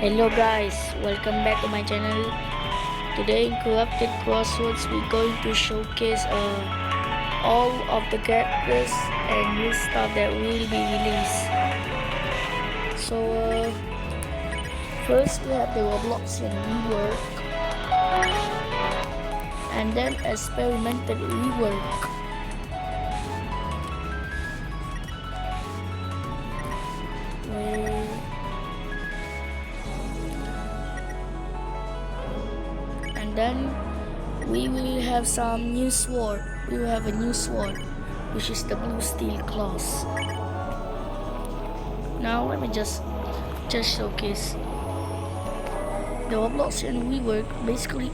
Hello guys, welcome back to my channel. Today in Corrupted Crossroads we're going to showcase all of the characters and new stuff that will be released. So first we have the Roblox and rework, and then experimental rework. And then we will have some new sword. We will have a new sword, which is the blue steel claws. Now let me just showcase the Robloxian rework. Basically,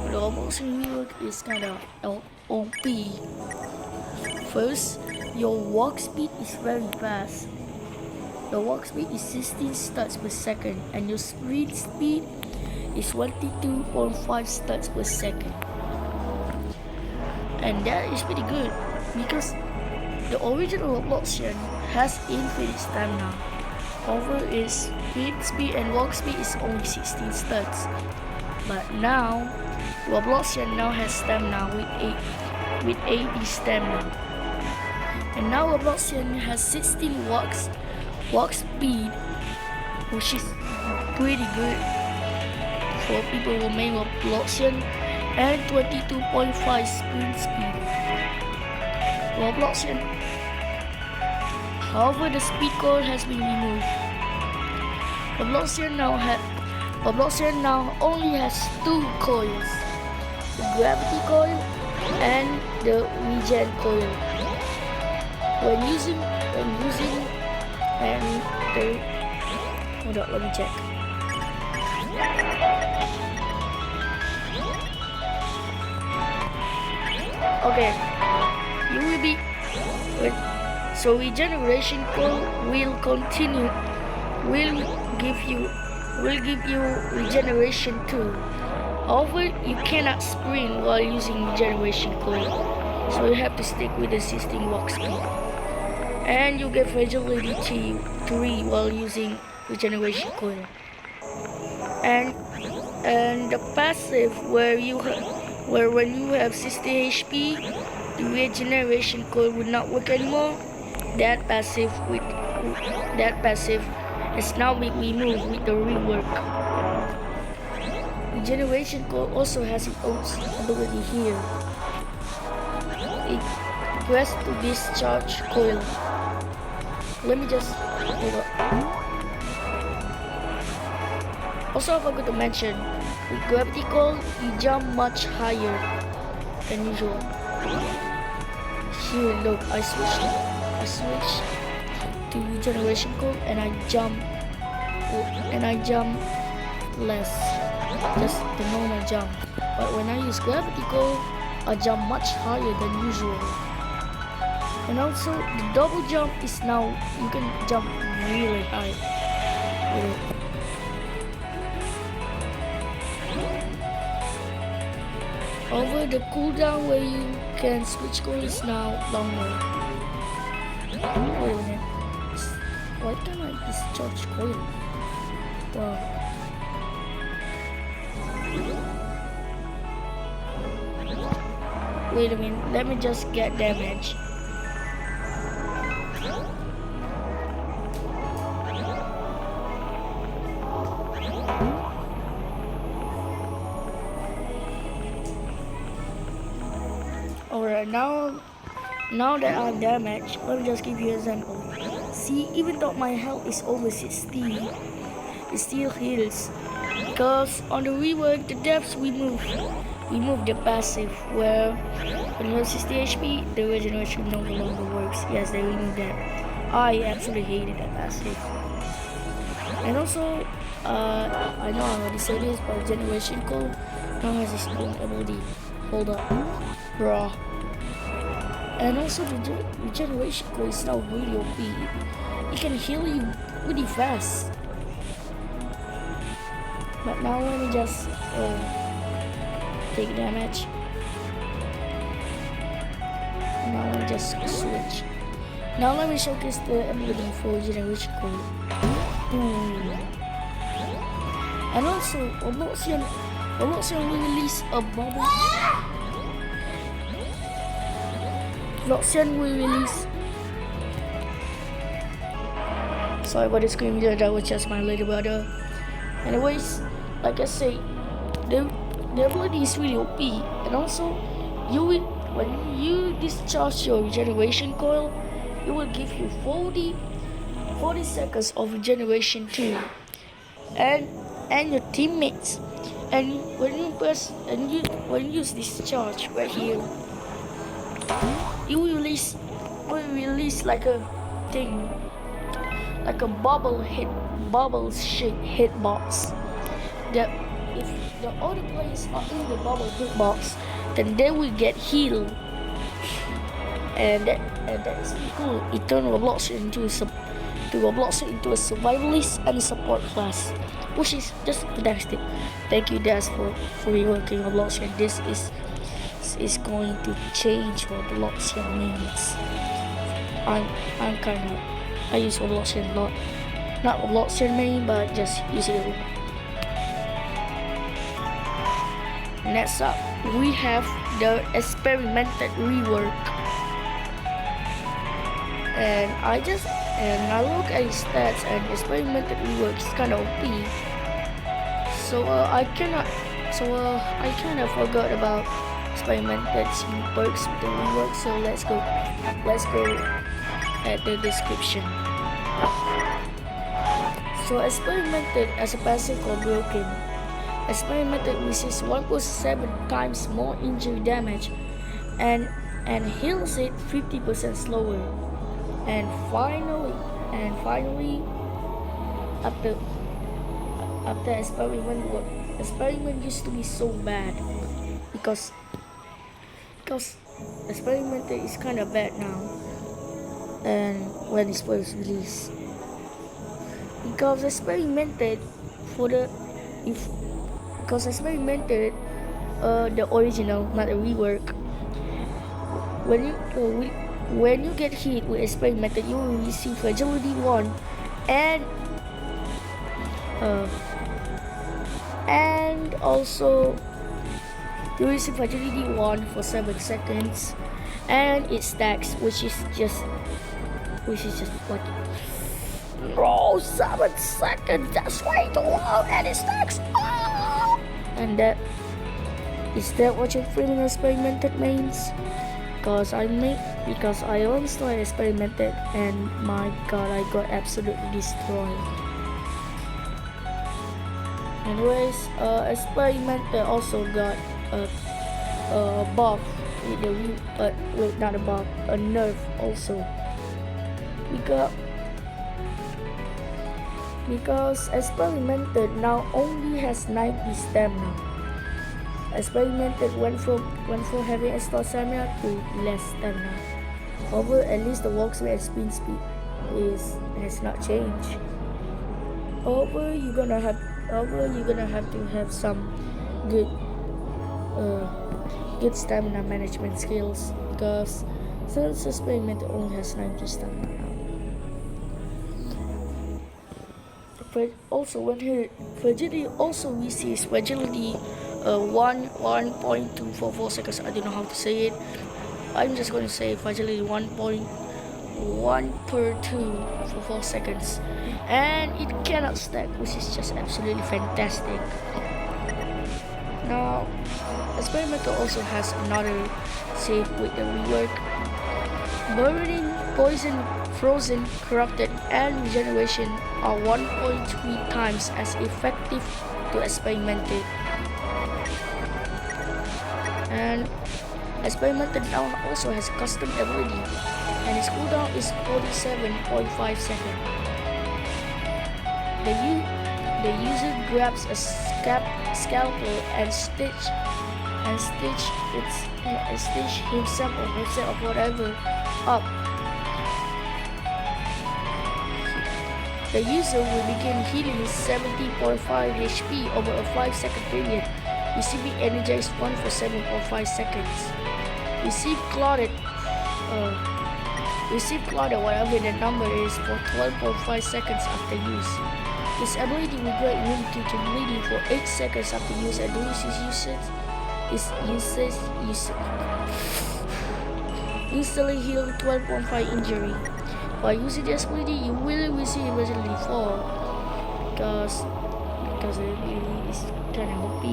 the Robloxian rework is kind of OP. First, your walk speed is very fast. The walk speed is 16 steps per second, and your sprint speed is 22.5 steps per second. And that is pretty good because the original Robloxian has infinite stamina. However, its speed and walk speed is only 16 steps. But now, Robloxian now has stamina with 80 stamina. And now Robloxian has 16 walk speed, which is pretty good for people who make Robloxian, and 22.5 sprint speed. Robloxian, however, the speed coil has been removed. Robloxian now only has two coils: the gravity coil and the regen coil. When using and the hold up, let me check. Okay, you will be so regeneration coil will continue. Will give you regeneration too. However, you cannot sprint while using regeneration coil, so you have to stick with the existing walk speed. And you get fragility 3 while using regeneration coil. And the passive where when you have 60 HP, the regeneration coil would not work anymore. That passive has now been removed with the rework. Regeneration coil also has its own ability here. It press to discharge coil. Let me just hold up. Also, I forgot to mention, with gravity coil, you jump much higher than usual. Here, look, I switched to regeneration coil, and I jump less, just the normal jump. But when I use gravity coil, I jump much higher than usual. And also, the double jump is now, you can jump really high with it. However, the cooldown where you can switch coil is now longer. Wait a minute. Why can't I discharge coil? Wow. Wait a minute, let me just get damage. Alright, now that I'm damaged, let me just give you an example. See, even though my health is over 60, it still heals. Because on the rework, the depths we move the passive, where when you have 60 HP, the regeneration no longer works. Yes, they removed that. I absolutely hated that passive. And also, I know I already said this, but Generation Coil now has its own ability. Hold up, bruh. And also, the regeneration coil is now really OP. It can heal you really fast. But now let me just take damage. Now let me just switch. Now let me showcase the ability for regeneration coil. And also, Robloxian will release a bubble. Robloxian will release. Sorry about the screen video, that was just my little brother. Anyways, like I say, the ability is really OP, and also when you discharge your regeneration coil, it will give you 40 seconds of regeneration too, and your teammates. And when you use discharge right here, it will release like a thing, like a bubble shaped hitbox. That if the other players are in the bubble hitbox, then they will get healed. And that is really cool. It turned Roblox into a survivalist and a support class, which is just fantastic. Thank you, Des, for reworking Roblox, and this is going to change what Roblox means. I use Roblox a lot. Not Roblox main, but just using it. Next up, we have the experimented rework. And I look at his stats, and experimented rework is kind of OP. So I kind of forgot about experimented perks with the rework. So let's go at the description. So experimented as a passive or broken. Experimented resists 1.7 times more injury damage and heals it 50% slower. And finally, after experiment used to be so bad because experimented is kind of bad now. And when it's first released, because experimented the original, not a rework. When you get hit with experimented, you will receive fragility 1 and also you receive fragility 1 for 7 seconds, and it stacks, which is just like, bro, 7 seconds, that's way too long, and it stacks. And is that what your feeling experimented means? Because I once tried experimented, and my god, I got absolutely destroyed. Anyways, experimented also got a buff with not a buff, a nerf also. Because experimented now only has 90 stamina. Experimented went from having extra stamina to less stamina. However, at least the walk speed and spin speed has not changed. However, you're gonna have to have some good stamina management skills, because since experimented only has 90 stamina now. But also when her fragility also receives fragility 1.244 seconds. I don't know how to say it. I'm just going to say fragility 1.1 per 2 for 4 seconds, and it cannot stack, which is just absolutely fantastic. Now, experimental also has another save with the rework. Burning, poison, frozen, corrupted, and regeneration are 1.3 times as effective to experimented. And experimented now also has custom ability, and its cooldown is 47.5 seconds. The user grabs a scalpel and stitch himself or herself or whatever up. The user will begin healing 70.5 HP over a 5-second period, receiving energized 1 for 7.5 seconds. Receive clouded, whatever the number is, for 12.5 seconds after use. This ability will grant immunity to bleeding for 8 seconds after use and during usage instantly heal 12.5 injury. By using this ability, you will receive emergency fall because it is kind of OP,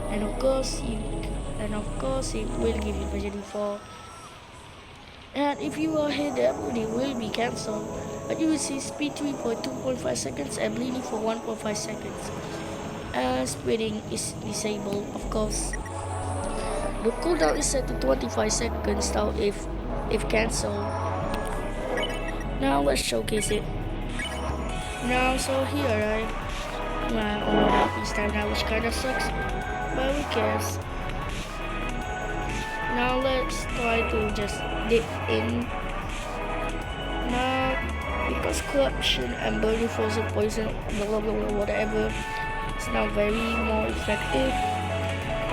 and of course it will give you emergency fall. And if you are hit, the ability will be cancelled. But you will see speed 3 for 2.5 seconds and bleeding for 1.5 seconds. And speeding is disabled, of course. The cooldown is set to 25 seconds now if cancelled. Now let's showcase it. Now so here right, my own piece time now, which kinda sucks, but who cares. Now let's try to just dig in. Now because corruption and burning frozen poison blah blah blah whatever is now very more effective,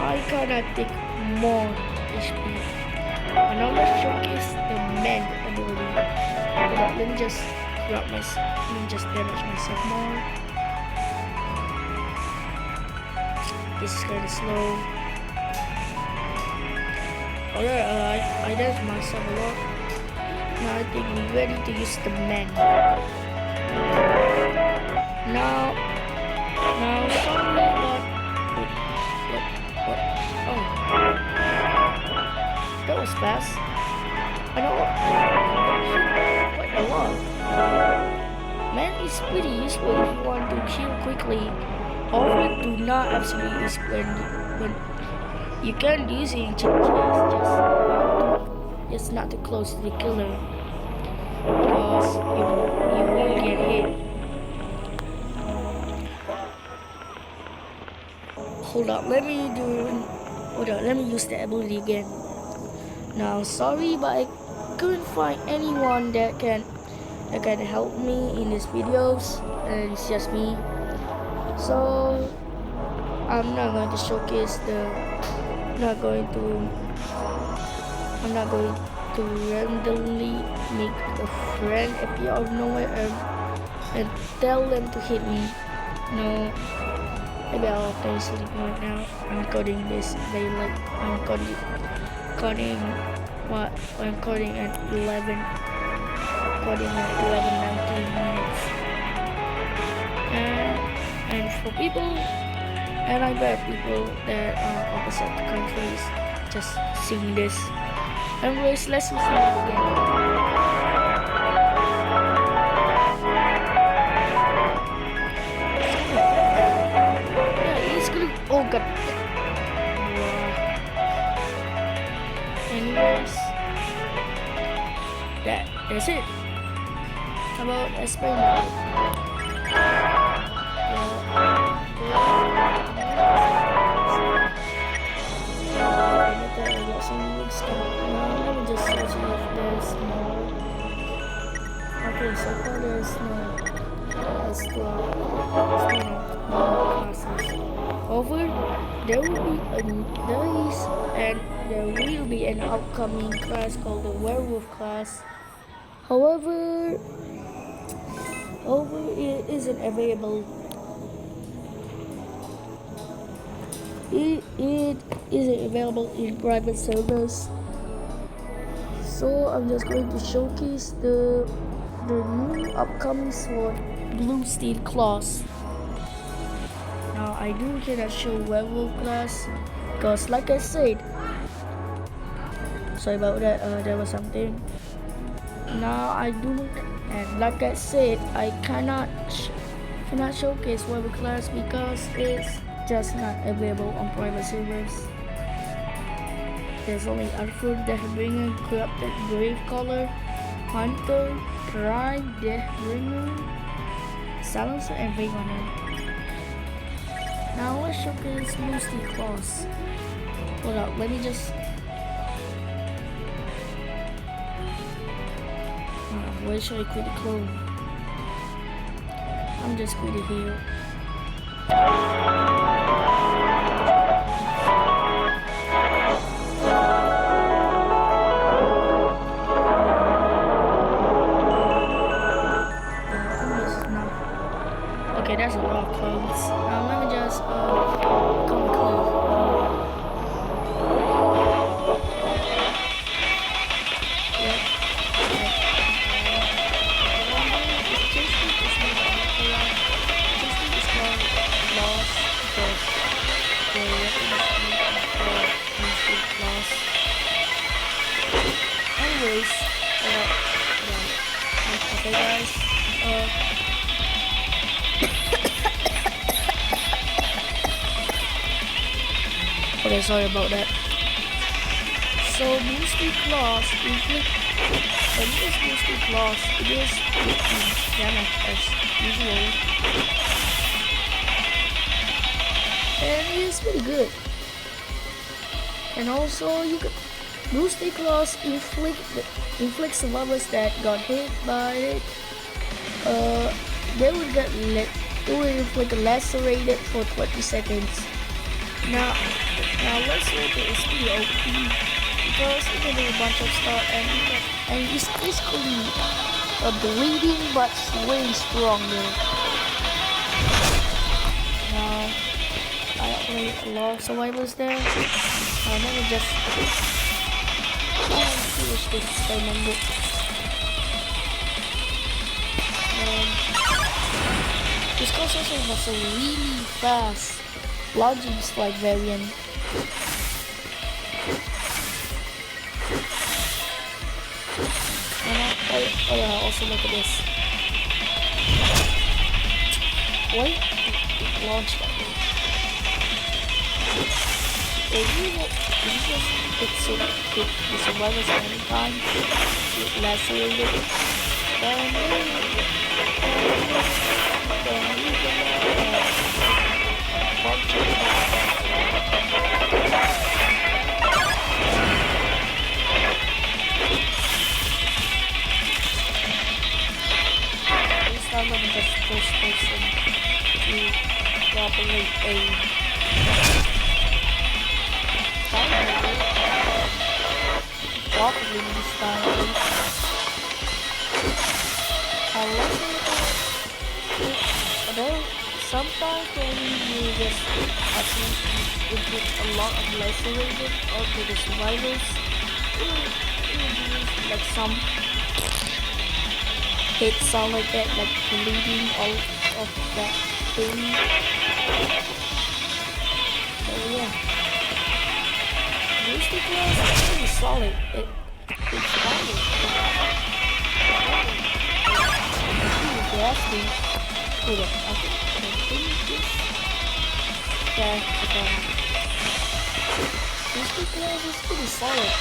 I kinda take more HP. And now let's showcase the mend ability. Hold up, let me just damage myself more. This is kinda slow. Alright, I damaged myself a lot. Now I think we're ready to use the mend. Now sorry, but what? Oh, that was fast. I know quite a lot. Man is pretty useful if you want to heal quickly. Or do not absolutely use when you can use it in check just not too close to the killer, because you will get hit. Hold up, let me use the ability again. Now sorry, but I couldn't find anyone that can help me in these videos, and it's just me. So I'm not going to showcase I'm not going to randomly make a friend appear out of nowhere and tell them to hit me. No, maybe I'll play sleep right now. I'm coding this very late. I'm coding at 11:19 minutes. And for people, and I bet people that are opposite countries just seeing this. Anyways, let's use it again. Yeah, it's good. Oh god. Anyways, that's it. How about experiment? Let me just search if there's more. Okay, so far there's no classes. However, there will be an upcoming class called the werewolf class. However, it isn't available. It isn't available in private servers. So I'm just going to showcase the new upcoming sword, Blue Steel Claws. Now I cannot show werewolf class because, like I said, sorry about that. There was something. Now and like I said, I cannot showcase werewolf class because it's just not available on private servers. There's only Arthur, Deathbringer, Corrupted Gravecaller, Hunter, Pride, Deathbringer, Silencer, and Veganer. Now let's showcase Blue Steel Claws. Hold up, let me just where should I quit the clone? I'm just going to heal. Okay, that's our clothes. Now let me just come close. Yep. Anyways, okay guys, okay, sorry about that. So boosty class, this boosty class, it is damage as usual, and it is pretty good. And also you could boosty class inflict survivors that got hit by it. They would get it will inflict lacerated for 20 seconds. Now lacerated is pretty OP because you can do a bunch of stuff, and it's basically bleeding but way stronger. Now I play a lot of survivors there. Let me just finish this experiment. This class also has a really fast lodging slide variant. And oh yeah, also look at this. Wait, it launched that way. If you just hit the survivors anytime, get lacerated, then you can bunch of this time I'm just first person to properly aim. Probably this time. Sometimes when you just actually input a lot of lacerated onto the survivors, it will like some hit sound like that, like bleeding out of that thing. So yeah, boosty class is pretty solid. It's solid. If you ask me, hold up, I think this. Yeah, boosty class is pretty solid.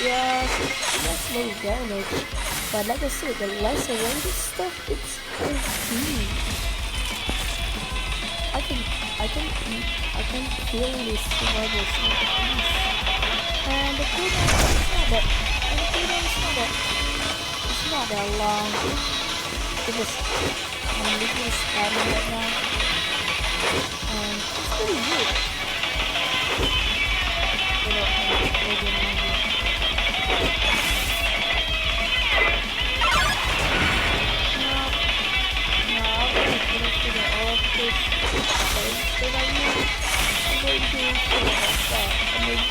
Yes, low damage. But like I said, the lacerated stuff, it's deep. I can feel this survival piece. And the cooldown is not that long. Because I'm literally spamming right now. And it's pretty good.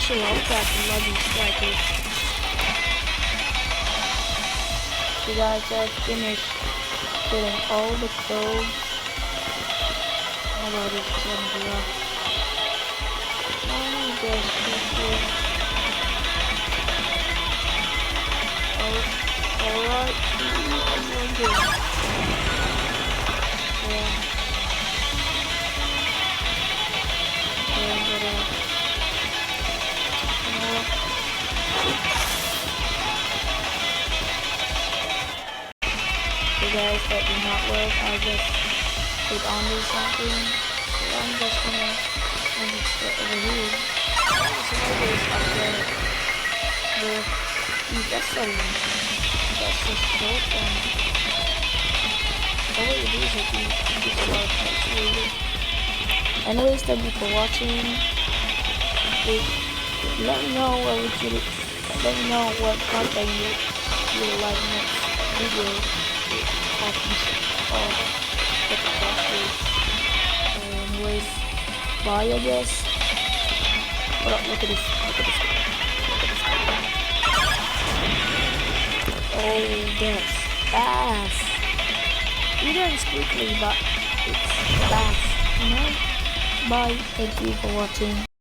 Chill out back and loving strikers. You guys have finished getting all the codes. How about this one here? Let me just put this. Alright, I'm going to guys, that did not work. I just hit on this something, so I'm just gonna start over here. So there's up there that's the short one. All you do is you get a lot of actually. Anyways, thank you for watching. Let me know what content you would like next video. Get the Crossroads Bye, I guess. But look at this. Look at this. Look at this. Oh, that's fast. It ends quickly, but it's fast, you know? Bye. Thank you for watching.